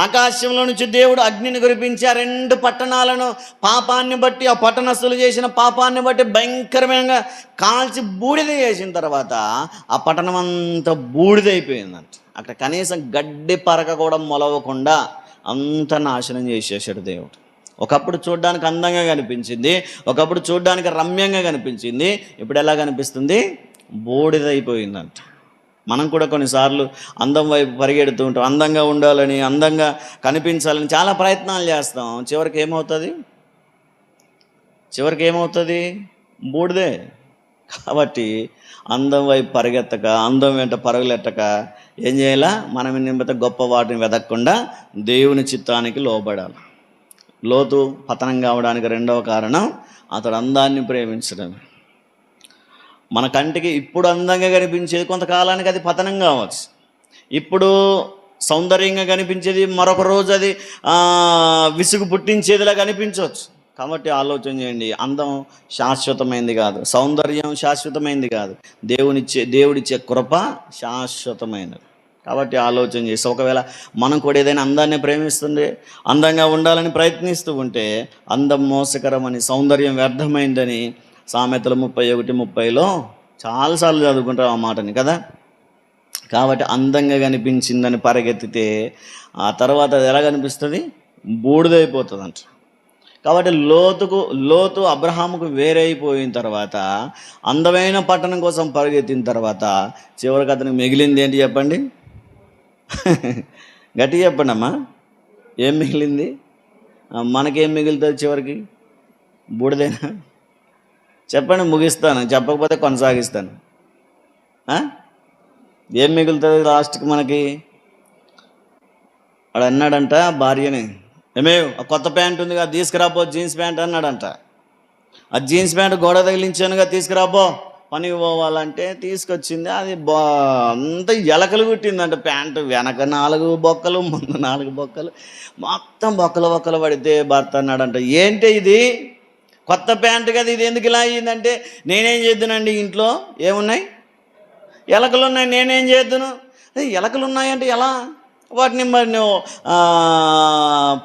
ఆకాశంలో నుంచి దేవుడు అగ్నిని కురిపించి ఆ రెండు పట్టణాలను పాపాన్ని బట్టి, ఆ పట్టణస్థులు చేసిన పాపాన్ని బట్టి భయంకరమైన కాల్చి బూడిద చేసిన తర్వాత ఆ పట్టణం అంతా బూడిదైపోయిందంట. అక్కడ కనీసం గడ్డి పరక కూడా మొలవకుండా అంత నాశనం చేసేసాడు దేవుడు. ఒకప్పుడు చూడడానికి అందంగా కనిపించింది, ఒకప్పుడు చూడడానికి రమ్యంగా కనిపించింది, ఇప్పుడు ఎలా కనిపిస్తుంది? బూడిదైపోయిందంట. మనం కూడా కొన్నిసార్లు అందం వైపు పరిగెడుతూ ఉంటాం. అందంగా ఉండాలని, అందంగా కనిపించాలని చాలా ప్రయత్నాలు చేస్తాం. చివరికి ఏమవుతుంది? బూడిదే. కాబట్టి అందం వైపు పరిగెత్తక, అందం వెంట పరుగులెట్టక ఏం చేయాలా? మనం నిమిత్త గొప్ప వాటిని వెతకకుండా దేవుని చిత్తానికి లోబడాలి. లోతు పతనం కావడానికి రెండవ కారణం అతడు అందాన్ని ప్రేమించడం. మన కంటికి ఇప్పుడు అందంగా కనిపించేది కొంతకాలానికి అది పతనం కావచ్చు. ఇప్పుడు సౌందర్యంగా కనిపించేది మరొక రోజు అది విసుగు పుట్టించేదిలా కనిపించవచ్చు. కాబట్టి ఆలోచన చేయండి, అందం శాశ్వతమైంది కాదు, సౌందర్యం శాశ్వతమైంది కాదు, దేవుడిచ్చే కృప శాశ్వతమైనది. కాబట్టి ఆలోచన చేసి ఒకవేళ మనం కూడా ఏదైనా అందాన్ని ప్రేమిస్తుండే, అందంగా ఉండాలని ప్రయత్నిస్తూ ఉంటే అందం మోసకరమని, సౌందర్యం వ్యర్థమైందని సామెతలు 31:30లో చాలాసార్లు చదువుకుంటాం ఆ మాటని కదా. కాబట్టి అందంగా కనిపించిందని పరిగెత్తితే ఆ తర్వాత అది ఎలా కనిపిస్తుంది? బూడిదైపోతుంది అంట. కాబట్టి లోతు అబ్రహాముకు వేరైపోయిన తర్వాత, అందమైన పట్టణం కోసం పరిగెత్తిన తర్వాత చివరికి అతనికి మిగిలింది ఏంటి చెప్పండి? గట్టిగా చెప్పండి అమ్మా, ఏం మిగిలింది? మనకేం మిగులుతుంది చివరికి? బూడిదేనా? చెప్పండి, ముగిస్తాను, చెప్పకపోతే కొనసాగిస్తాను. ఏం మిగులుతుంది లాస్ట్కి మనకి? వాడు అన్నాడంట భార్యని, ఆ కొత్త ప్యాంట్ ఉందిగా తీసుకురాపో, జీన్స్ ప్యాంట్ అన్నాడంట. ఆ జీన్స్ ప్యాంట్ గోడ తగిలించానుగా తీసుకురాపో, పనికి పోవాలంటే తీసుకొచ్చింది. అది అంత ఎలకలు కుట్టిందంట ప్యాంటు. వెనక 4 బొక్కలు, ముందు 4 బొక్కలు, మొత్తం బొక్కలు పడితే భర్త అన్నాడంట, ఏంటి ఇది? కొత్త ప్యాంటు కదా, ఇది ఎందుకు ఇలా అయ్యిందంటే, నేనేం చేద్దునండి, ఇంట్లో ఏమున్నాయి? ఎలకలు ఉన్నాయి, నేనేం చేద్దును? ఎలకలు ఉన్నాయంటే ఎలా? వాటిని మరి నువ్వు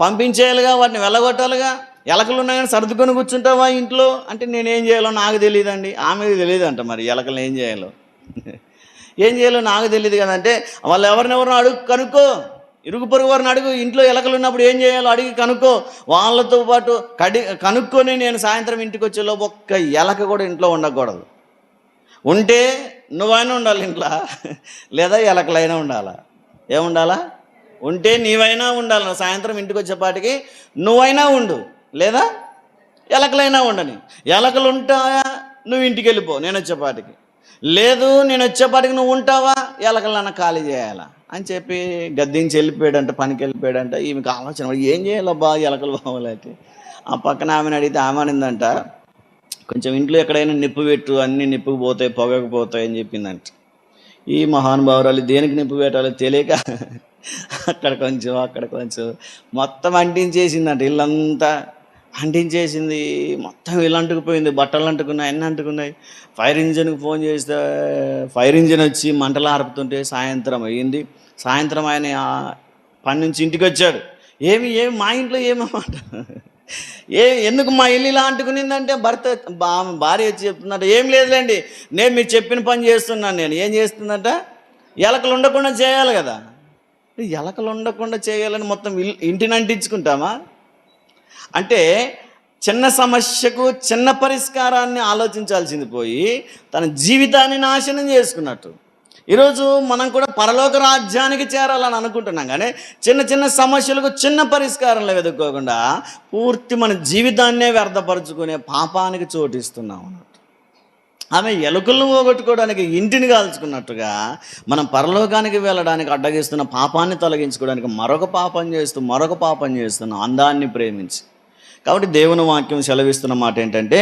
పంపించేయాలిగా, వాటిని వెళ్ళగొట్టాలిగా. ఎలకలు ఉన్నాయని సర్దుకొని కూర్చుంటావా ఇంట్లో అంటే, నేనేం చేయాలో నాకు తెలియదండి. ఆమెకు తెలియదంట మరి ఎలకలు ఏం చేయాలో. ఏం చేయాలో నాకు తెలియదు కదంటే, వాళ్ళు ఎవరినెవరినో అడుగు, కనుక్కో, ఇరుగు పొరుగు వారిని అడుగు, ఇంట్లో ఎలకలు ఉన్నప్పుడు ఏం చేయాలో అడిగి కనుక్కో. వాళ్ళతో పాటు కనుక్కొని నేను సాయంత్రం ఇంటికి వచ్చేలోపు ఒక్క ఎలక కూడా ఇంట్లో ఉండకూడదు. ఉంటే నువ్వైనా ఉండాలి ఇంట్లో, లేదా ఎలకలైనా ఉండాలా? ఏముండాలా? ఉంటే నీవైనా ఉండాలి. సాయంత్రం ఇంటికి వచ్చేపాటికి నువ్వైనా ఉండు, లేదా ఎలకలైనా ఉండని. ఎలకలు ఉంటాయా, నువ్వు ఇంటికి వెళ్ళిపో నేను వచ్చేపాటికి. లేదు, నేను వచ్చేపాటికి నువ్వు ఉంటావా, ఎలకలన్నా ఖాళీ చేయాలా అని చెప్పి గద్దించి వెళ్ళిపోయాడంట, పనికి వెళ్ళిపోయాడంట. ఈమెకు ఆలోచన, ఏం చేయాలబ్బా ఎలకలు బాగోలేక. ఆ పక్కన ఆమెను అడిగితే ఆమె అనిందంట, కొంచెం ఇంట్లో ఎక్కడైనా నిప్పు పెట్టు, అన్నీ నిప్పుకు పోతాయి, పొగకు పోతాయి అని చెప్పిందంట. ఈ మహానుభావురాలు దేనికి నిప్పు పెట్టాలో తెలియక అక్కడ కొంచెం మొత్తం అంటించేసిందంట. ఇల్లంతా అంటించేసింది, మొత్తం ఇల్లు అంటుకుపోయింది, బట్టలు అంటుకున్నాయి, అన్నీ అంటుకున్నాయి. ఫైర్ ఇంజిన్కి ఫోన్ చేస్తే ఫైర్ ఇంజిన్ వచ్చి మంటలు ఆర్పుతుంటే సాయంత్రం అయ్యింది. సాయంత్రం ఆయన పని నుంచి ఇంటికి వచ్చాడు. ఏమి మా ఇంట్లో ఏమన్నమాట, ఎందుకు మా ఇల్లు ఇలా అంటుకునిందంటే భార్య వచ్చి చెప్తుందంట, ఏం లేదులేండి, నేను మీరు చెప్పిన పని చేస్తున్నాను. నేను ఏం చేస్తుందంట, ఎలకలు ఉండకుండా చేయాలి కదా. ఎలకలు ఉండకుండా చేయాలని మొత్తం ఇంటిని అంటించుకుంటామా? అంటే చిన్న సమస్యకు చిన్న పరిష్కారాన్ని ఆలోచించాల్సింది పోయి తన జీవితాన్ని నాశనం చేసుకున్నట్టు. ఈరోజు మనం కూడా పరలోక రాజ్యానికి చేరాలని అనుకుంటున్నాం, కానీ చిన్న చిన్న సమస్యలకు చిన్న పరిష్కారంలో వెతుక్కోకుండా పూర్తి మన జీవితాన్నే వ్యర్థపరుచుకునే పాపానికి చోటిస్తున్నాం అన్నట్టు. ఆమె ఎలుకలను పోగొట్టుకోవడానికి ఇంటిని కాల్చుకున్నట్టుగా మనం పరలోకానికి వెళ్ళడానికి అడ్డగిస్తున్న పాపాన్ని తొలగించుకోవడానికి మరొక పాపం చేస్తున్నాం అందాన్ని ప్రేమించి. కాబట్టి దేవుని వాక్యం సెలవిస్తున్న మాట ఏంటంటే,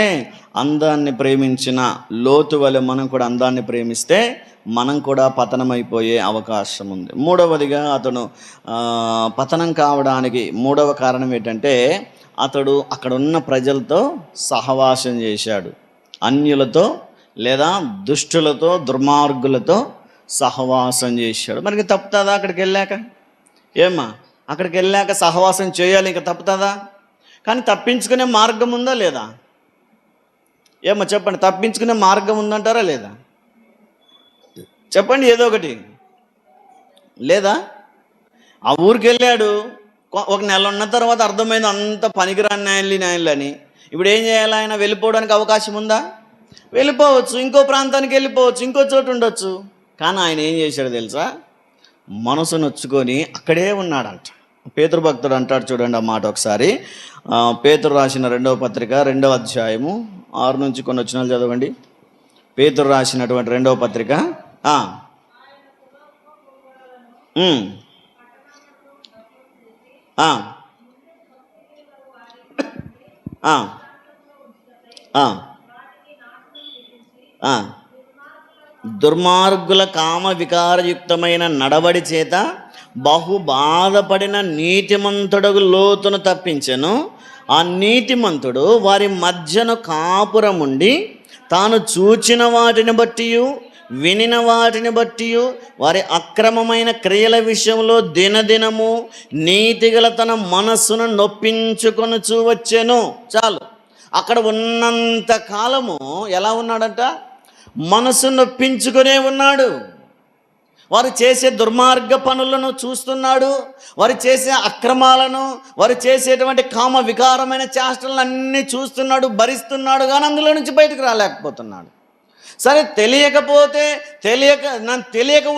అందాన్ని ప్రేమించిన లోతు వలె మనం కూడా అందాన్ని ప్రేమిస్తే మనం కూడా పతనమైపోయే అవకాశం ఉంది. మూడవదిగా అతను పతనం కావడానికి మూడవ కారణం ఏంటంటే, అతడు అక్కడ ఉన్న ప్రజలతో సహవాసం చేశాడు. అన్యులతో లేదా దుష్టులతో, దుర్మార్గులతో సహవాసం చేశాడు. మనకి తప్పుతుందా అక్కడికి వెళ్ళాక? అక్కడికి వెళ్ళాక సహవాసం చేయాలి, ఇంకా తప్పుతుందా? కానీ తప్పించుకునే మార్గం ఉందా లేదా? చెప్పండి, తప్పించుకునే మార్గం ఉందంటారా లేదా? చెప్పండి, ఏదో ఒకటి లేదా? ఆ ఊరికి వెళ్ళాడు, ఒక నెల ఉన్న తర్వాత అర్థమైంది అంత పనికిరాని నాయన్లు అని. ఇప్పుడు ఏం చేయాలి? ఆయన వెళ్ళిపోవడానికి అవకాశం ఉందా? వెళ్ళిపోవచ్చు, ఇంకో ప్రాంతానికి వెళ్ళిపోవచ్చు, ఇంకో చోటు ఉండొచ్చు. కానీ ఆయన ఏం చేశాడు తెలుసా? మనసు నొచ్చుకొని అక్కడే ఉన్నాడంట. పేతురు భక్తుడు అంటాడు, చూడండి ఆ మాట ఒకసారి. పేతురు రాసిన 2వ పత్రిక 2వ అధ్యాయము 6 నుంచి కొన్ని వచనాలు చదవండి. పేతురు రాసినటువంటి 2వ పత్రిక. ఉమ్, ఆ, ఆ, ఆ, ఆ. దుర్మార్గుల కామ వికారయుక్తమైన నడవడి చేత బహు బాధపడిన నీతిమంతుడగు లోతును తప్పించెను. ఆ నీతిమంతుడు వారి మధ్యను కాపురముండి తాను చూచిన వాటిని బట్టి వినిన వాటిని బట్టి వారి అక్రమమైన క్రియల విషయంలో దినదినము నీతిగల తన మనస్సును నొప్పించుకొనుచూ వచ్చెను. చాలు, అక్కడ ఉన్నంత కాలము ఎలా ఉన్నాడంట? మనసు నొప్పించుకునే ఉన్నాడు. వారు చేసే దుర్మార్గ పనులను చూస్తున్నాడు, వారు చేసే అక్రమాలను, వారు చేసేటువంటి కామ వికారమైన చేష్టలను అన్నీ చూస్తున్నాడు, భరిస్తున్నాడు, కానీ అందులో నుంచి బయటకు రాలేకపోతున్నాడు. సరే, తెలియక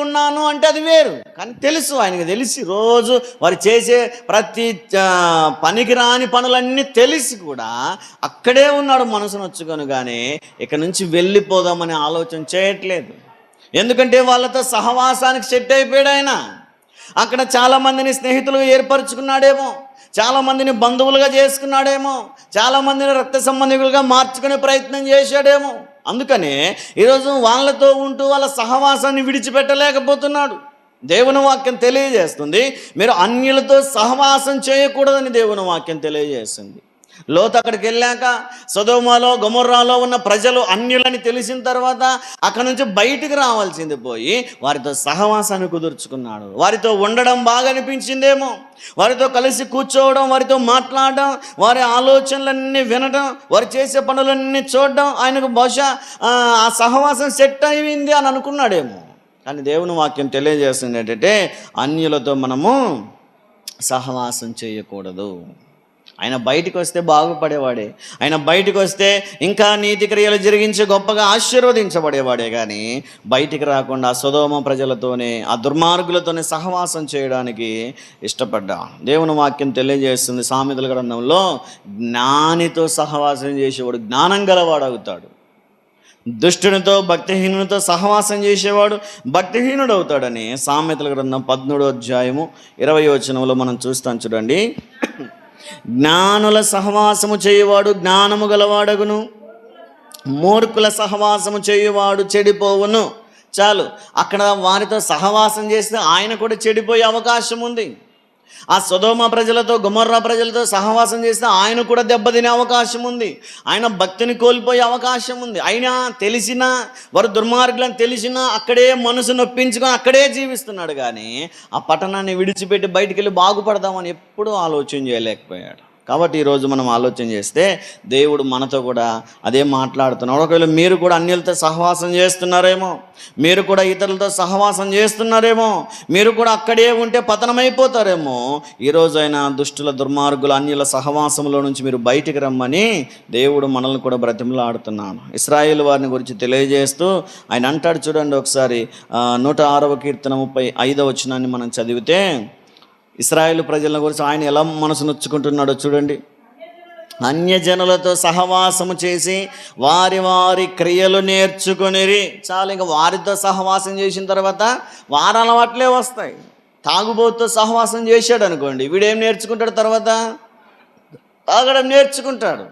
ఉన్నాను అంటే అది వేరు, కానీ తెలుసు, ఆయనకు తెలిసి రోజు వారు చేసే ప్రతి పనికిరాని పనులన్నీ తెలిసి కూడా అక్కడే ఉన్నాడు మనసు నొచ్చుకొని. కానీ ఇక నుంచి వెళ్ళిపోదామని ఆలోచన చేయట్లేదు. ఎందుకంటే వాళ్ళతో సహవాసానికి సెట్ అయిపోయాడు ఆయన. అక్కడ చాలామందిని స్నేహితులుగా ఏర్పరచుకున్నాడేమో, చాలామందిని బంధువులుగా చేసుకున్నాడేమో, చాలామందిని రక్త సంబంధికులుగా మార్చుకునే ప్రయత్నం చేశాడేమో. అందుకనే ఈరోజు వాళ్ళతో ఉంటూ వాళ్ళ సహవాసాన్ని విడిచిపెట్టలేకపోతున్నాడు. దేవుని వాక్యం తెలియజేస్తుంది, మీరు అన్యులతో సహవాసం చేయకూడదని దేవుని వాక్యం తెలియజేస్తుంది. లోతు అక్కడికి వెళ్ళాక సొదొమలో గొమొర్రాలో ఉన్న ప్రజలు అన్యులని తెలిసిన తర్వాత అక్కడి నుంచి బయటికి రావాల్సింది పోయి వారితో సహవాసాన్ని కుదుర్చుకున్నాడు. వారితో ఉండడం బాగా అనిపించిందేమో, వారితో కలిసి కూర్చోవడం, వారితో మాట్లాడడం, వారి ఆలోచనలన్నీ వినడం, వారు చేసే పనులన్నీ చూడడం ఆయనకు బహుశా ఆ సహవాసం సెట్ అయింది అని అనుకున్నాడేమో. కానీ దేవుని వాక్యం తెలియజేస్తుంది ఏంటంటే అన్యులతో మనము సహవాసం చేయకూడదు. ఆయన బయటికి వస్తే బాగుపడేవాడే, ఆయన బయటికి వస్తే ఇంకా నీతి క్రియలు జరిగించి గొప్పగా ఆశీర్వదించబడేవాడే. కానీ బయటికి రాకుండా సొదొమ ప్రజలతోనే, ఆ దుర్మార్గులతోనే సహవాసం చేయడానికి ఇష్టపడ్డా. దేవుని వాక్యం తెలియజేస్తుంది సామెతల గ్రంథంలో, జ్ఞానితో సహవాసం చేసేవాడు జ్ఞానం గలవాడు అవుతాడు, దుష్టునితో భక్తిహీనునితో సహవాసం చేసేవాడు భక్తిహీనుడు అవుతాడని సామెతల గ్రంథం 13వ అధ్యాయము 20వ వచనంలో మనం చూస్తాం. చూడండి, జ్ఞానుల సహవాసము చేయువాడు జ్ఞానము గలవాడగును, మూర్ఖుల సహవాసము చేయువాడు చెడిపోవును. చాలు, అక్కడ వారితో సహవాసం చేస్తే ఆయన కూడా చెడిపోయే అవకాశం ఉంది. ఆ సొదొమ ప్రజలతో గొమొర్రా ప్రజలతో సహవాసం చేస్తే ఆయన కూడా దెబ్బతినే అవకాశం ఉంది, ఆయన భక్తిని కోల్పోయే అవకాశం ఉంది. అయినా తెలిసినా, వారు దుర్మార్గులని తెలిసినా అక్కడే మనసు నొప్పించుకొని అక్కడే జీవిస్తున్నాడు. కానీ ఆ పట్టణాన్ని విడిచిపెట్టి బయటికి వెళ్ళి బాగుపడదామని ఎప్పుడూ ఆలోచన చేయలేకపోయాడు. కాబట్టి ఈరోజు మనం ఆలోచన చేస్తే దేవుడు మనతో కూడా అదే మాట్లాడుతున్నాడు. ఒకవేళ మీరు కూడా అన్యులతో సహవాసం చేస్తున్నారేమో, మీరు కూడా ఇతరులతో సహవాసం చేస్తున్నారేమో, మీరు కూడా అక్కడే ఉంటే పతనమైపోతారేమో. ఈరోజు అయినా దుష్టుల దుర్మార్గుల అన్యుల సహవాసంలో నుంచి మీరు బయటికి రమ్మని దేవుడు మనల్ని కూడా బ్రతిమలాడుతున్నాడు. ఇశ్రాయేలు వారిని గురించి తెలియజేస్తూ ఆయన అంటాడు, చూడండి ఒకసారి 106వ కీర్తన 35వ వచనాన్ని మనం చదివితే, ఇశ్రాయేలు ప్రజల గురించి ఆయన ఎలా మనసు నొచ్చుకుంటున్నాడో చూడండి. అన్యజనులతో సహవాసము చేసి వారి వారి క్రియలు నేర్చుకొనిరి. చాలు, ఇంకా వారితో సహవాసం చేసిన తర్వాత వారి అలవాట్లే వస్తాయి. తాగుబోతుతో సహవాసం చేశాడు అనుకోండి, వీడేం నేర్చుకుంటాడు? తర్వాత తాగడం నేర్చుకుంటాడు.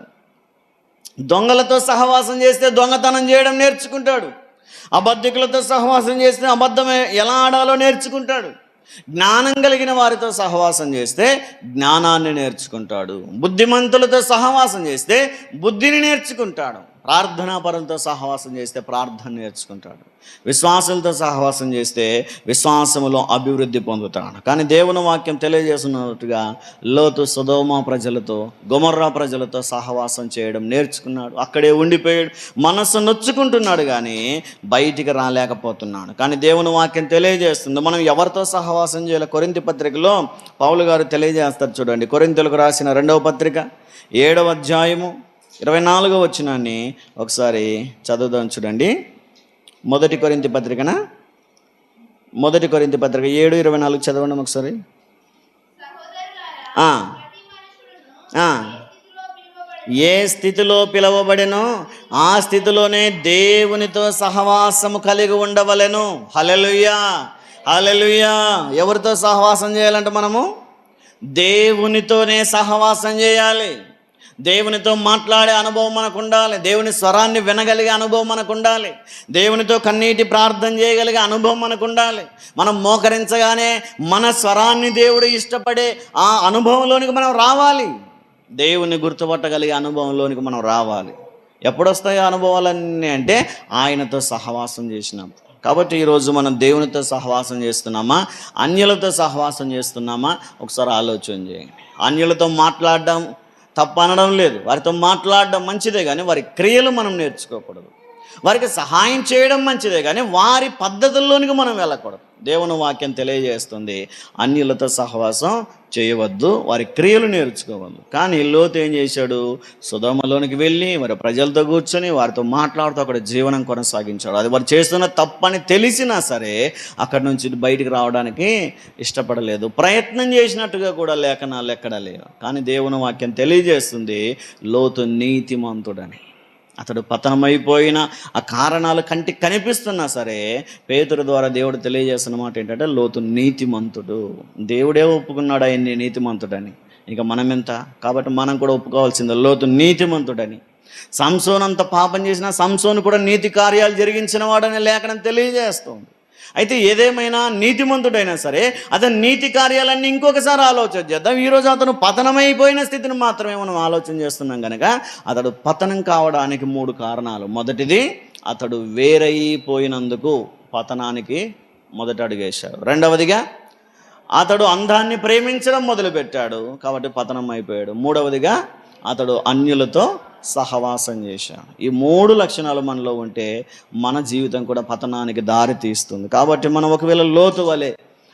దొంగలతో సహవాసం చేస్తే దొంగతనం చేయడం నేర్చుకుంటాడు. అబద్ధికులతో సహవాసం చేస్తే అబద్ధం ఎలా ఆడాలో నేర్చుకుంటాడు. జ్ఞానం కలిగిన వారితో సహవాసం చేస్తే జ్ఞానాన్ని నేర్చుకుంటాడు. బుద్ధిమంతులతో సహవాసం చేస్తే బుద్ధిని నేర్చుకుంటాడు. ప్రార్థనాపరులతో సహవాసం చేస్తే ప్రార్థన నేర్చుకుంటాడు. విశ్వాసులతో సహవాసం చేస్తే విశ్వాసములో అభివృద్ధి పొందుతాడు. కానీ దేవుని వాక్యం తెలియజేస్తున్నట్టుగా లోతు సొదొమ ప్రజలతో గొమొర్రా ప్రజలతో సహవాసం చేయడం నేర్చుకున్నాడు. అక్కడే ఉండిపోయాడు, మనస్సు నొచ్చుకుంటున్నాడు, కానీ బయటికి రాలేకపోతున్నాడు. కానీ దేవుని వాక్యం తెలియజేస్తుంది మనం ఎవరితో సహవాసం చేయాలి. కొరింథీ పత్రికలో పౌలు గారు తెలియజేస్తారు. చూడండి, కొరింథీయులకు రాసిన 2వ పత్రిక 7వ అధ్యాయము 24వ వచనాన్ని ఒకసారి చదువుదాం. చూడండి, మొదటి కొరింథీ పత్రిక 7:24 చదవండి ఒకసారి. ఏ స్థితిలో పిలవబడెనో ఆ స్థితిలోనే దేవునితో సహవాసము కలిగి ఉండవలెను. హల్లెలూయా, హల్లెలూయా. ఎవరితో సహవాసం చేయాలంటే మనము దేవునితోనే సహవాసం చేయాలి. దేవునితో మాట్లాడే అనుభవం మనకు ఉండాలి. దేవుని స్వరాన్ని వినగలిగే అనుభవం మనకు ఉండాలి. దేవునితో కన్నీటి ప్రార్థన చేయగలిగే అనుభవం మనకు ఉండాలి. మనం మోకరించగానే మన స్వరాన్ని దేవుడు ఇష్టపడే ఆ అనుభవంలోనికి మనం రావాలి. దేవుని గుర్తుపట్టగలిగే అనుభవంలోనికి మనం రావాలి. ఎప్పుడొస్తాయి అనుభవాలన్నీ అంటే ఆయనతో సహవాసం చేసినప్పుడు. కాబట్టి ఈరోజు మనం దేవునితో సహవాసం చేస్తున్నామా, అన్యులతో సహవాసం చేస్తున్నామా? ఒకసారి ఆలోచన చేయండి. అన్యులతో మాట్లాడడం తప్పు అనడం లేదు, వారితో మాట్లాడడం మంచిదే, కానీ వారి క్రియలు మనం నేర్చుకోకూడదు. వారికి సహాయం చేయడం మంచిదే, కానీ వారి పద్ధతుల్లోనికి మనం వెళ్ళకూడదు. దేవుని వాక్యం తెలియజేస్తుంది, అన్యులతో సహవాసం చేయవద్దు, వారి క్రియలు నేర్చుకోవద్దు. కానీ లోతు ఏం చేశాడు? సొదొమలోనికి వెళ్ళి వారి ప్రజలతో కూర్చొని వారితో మాట్లాడుతూ అక్కడ జీవనం కొనసాగించాడు. అది వారు చేస్తున్న తప్పని తెలిసినా సరే అక్కడి నుంచి బయటికి రావడానికి ఇష్టపడలేదు. ప్రయత్నం చేసినట్టుగా కూడా లేఖనాలు ఎక్కడా లేవు. కానీ దేవుని వాక్యం తెలియజేస్తుంది, లోతు నీతిమంతుడని. అతడు పతనమైపోయిన ఆ కారణాలు కంటికి కనిపిస్తున్నా సరే పేతురు ద్వారా దేవుడు తెలియజేస్తున్న మాట ఏంటంటే, లోతు నీతిమంతుడు. దేవుడే ఒప్పుకున్నాడు ఆయన్ని నీతిమంతుడని. ఇక మనమెంత? కాబట్టి మనం కూడా ఒప్పుకోవాల్సిందే లోతు నీతిమంతుడని. సంసోను అంత పాపం చేసినా సంసోను కూడా నీతి కార్యాలు జరిగించిన వాడని లేఖనం తెలియజేస్తుంది. అయితే ఏదేమైనా నీతిమంతుడైనా సరే అతని నీతి కార్యాలన్నీ ఇంకొకసారి ఆలోచన చేద్దాం. ఈరోజు అతను పతనమైపోయిన స్థితిని మాత్రమే మనం ఆలోచన చేస్తున్నాం కనుక అతడు పతనం కావడానికి 3 కారణాలు. మొదటిది, అతడు వేరైపోయినందుకు పతనానికి మొదట అడుగేశాడు. రెండవదిగా, అతడు అందాన్ని ప్రేమించడం మొదలుపెట్టాడు కాబట్టి పతనం అయిపోయాడు. మూడవదిగా, అతడు అన్యులతో సహవాసం చేశాడు. ఈ 3 లక్షణాలు మనలో ఉంటే మన జీవితం కూడా పతనానికి దారి తీస్తుంది. కాబట్టి మనం ఒకవేళ లోతు వలె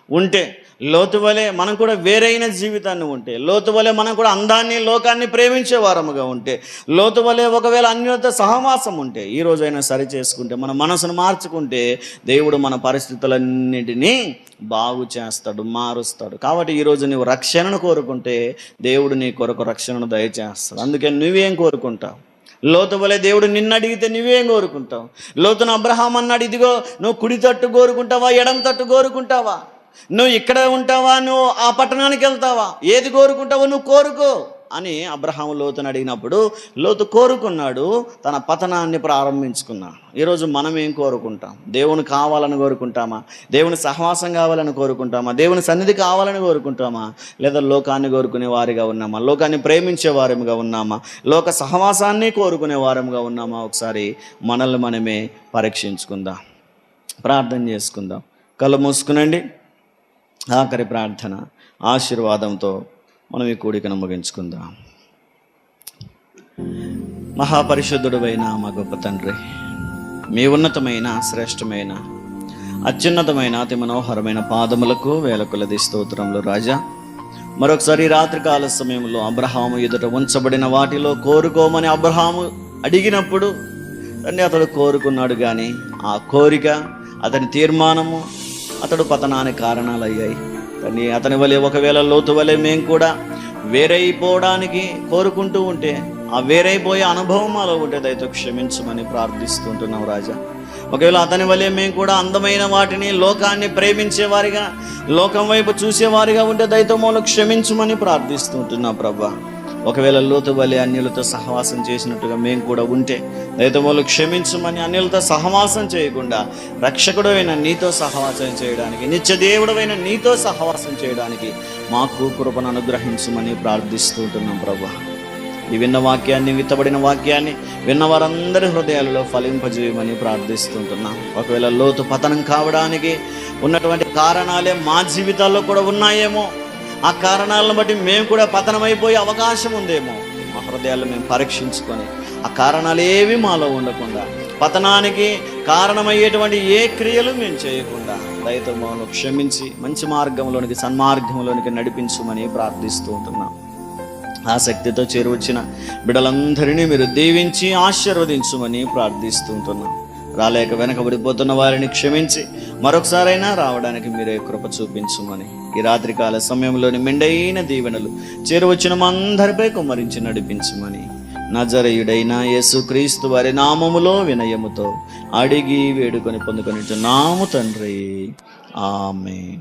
ఉంటే, లోతు వలె మనం కూడా వేరైన జీవితాన్ని ఉంటే, లోతు వలె మనం కూడా అందాన్ని లోకాన్ని ప్రేమించే వారముగా ఉంటే, లోతు వలె ఒకవేళ అన్యులతో సహవాసం ఉంటే, ఈ రోజైనా సరి చేసుకుంటే, మన మనసును మార్చుకుంటే దేవుడు మన పరిస్థితులన్నింటినీ బాగు చేస్తాడు, మారుస్తాడు. కాబట్టి ఈరోజు నువ్వు రక్షణను కోరుకుంటే దేవుడు నీ కొరకు రక్షణను దయచేస్తాడు. అందుకే నువ్వేం కోరుకుంటావు? లోతు వలె దేవుడు నిన్ను అడిగితే నువ్వేం కోరుకుంటావు? లోతును అబ్రహాం అన్నాడు, ఇదిగో నువ్వు కుడి తట్టు కోరుకుంటావా, ఎడమ తట్టు కోరుకుంటావా? నువ్వు ఇక్కడే ఉంటావా, నువ్వు ఆ పట్టణానికి వెళ్తావా? ఏది కోరుకుంటావో నువ్వు కోరుకో అని అబ్రహాం లోతుని అడిగినప్పుడు లోతు కోరుకున్నాడు, తన పతనాన్ని ప్రారంభించుకున్నాడు. ఈరోజు మనం ఏం కోరుకుంటాం? దేవుని కావాలని కోరుకుంటామా? దేవుని సహవాసం కావాలని కోరుకుంటామా? దేవుని సన్నిధి కావాలని కోరుకుంటామా? లేదా లోకాన్ని కోరుకునే వారిగా ఉన్నామా? లోకాన్ని ప్రేమించే వారముగా ఉన్నామా? లోక సహవాసాన్ని కోరుకునే వారముగా ఉన్నామా? ఒకసారి మనల్ని మనమే పరీక్షించుకుందాం, ప్రార్థన చేసుకుందాం. కళ్ళు మూసుకునండి. ఆఖరి ప్రార్థన ఆశీర్వాదంతో మనం ఈ కూడికను ముగించుకుందాం. మహాపరిశుద్ధుడైన మా గొప్ప తండ్రి, మీ ఉన్నతమైన శ్రేష్టమైన అత్యున్నతమైన అతి మనోహరమైన పాదములకు వేల కొలది స్తోత్రములు రాజా. మరొకసారి రాత్రికాల సమయంలో అబ్రహాము ఎదుట ఉంచబడిన వాటిలో కోరుకోమని అబ్రహాము అడిగినప్పుడు తండ్రి అతడు కోరుకున్నాడు, కానీ ఆ కోరిక, అతని తీర్మానము అతడు పతనానికి కారణాలు అయ్యాయి. కానీ అతని వలె ఒకవేళ లోతు వలె మేము కూడా వేరైపోవడానికి కోరుకుంటూ ఉంటే, ఆ వేరైపోయే అనుభవం మాలో ఉంటే దయతో క్షమించమని ప్రార్థిస్తుంటున్నాం రాజా. ఒకవేళ అతని వలె మేము కూడా అందమైన వాటిని, లోకాన్ని ప్రేమించేవారిగా, లోకం వైపు చూసేవారిగా ఉంటే దయతో మాలో క్షమించమని ప్రార్థిస్తుంటున్నాం ప్రభా. ఒకవేళ లోతు వలె అన్యులతో సహవాసం చేసినట్టుగా మేము కూడా ఉంటే దయతో మాలో క్షమించమని, అన్యులతో సహవాసం చేయకుండా రక్షకుడైన నీతో సహవాసం చేయడానికి, నిత్యదేవుడైన నీతో సహవాసం చేయడానికి మాకు కృపను అనుగ్రహించమని ప్రార్థిస్తుంటున్నాం ప్రభా. ఈ విన్న వాక్యాన్ని, విత్తబడిన వాక్యాన్ని విన్న వారందరి హృదయాలలో ఫలింపజేయమని ప్రార్థిస్తుంటున్నాం. ఒకవేళ లోతు పతనం కావడానికి ఉన్నటువంటి కారణాలే మా జీవితాల్లో కూడా ఉన్నాయేమో, ఆ కారణాలను బట్టి మేము కూడా పతనమైపోయే అవకాశం ఉందేమో, మా హృదయాల్లో మేము పరీక్షించుకొని ఆ కారణాలు ఏవి మాలో ఉండకుండా, పతనానికి కారణమయ్యేటువంటి ఏ క్రియలు మేము చేయకుండా దయతో మమ్మల్ని క్షమించి మంచి మార్గంలోనికి, సన్మార్గంలోనికి నడిపించమని ప్రార్థిస్తూ ఉంటున్నాం. ఆసక్తితో చేరువచ్చిన బిడ్డలందరినీ మీరు దీవించి ఆశీర్వదించమని ప్రార్థిస్తూ ఉంటున్నాం. రాలేక వెనకబడిపోతున్న వారిని క్షమించి మరొకసారైనా రావడానికి మీరే కృప చూపించమని, ఈ రాత్రికాల సమయంలోని మెండైన దీవెనలు చేరువచ్చిన మా అందరిపై కుమ్మరించి నడిపించమని నజరేయుడైన యేసుక్రీస్తు వారి నామములో వినయముతో అడిగి వేడుకొని పొందుకొనిచున్నాము తండ్రి. ఆమేన్.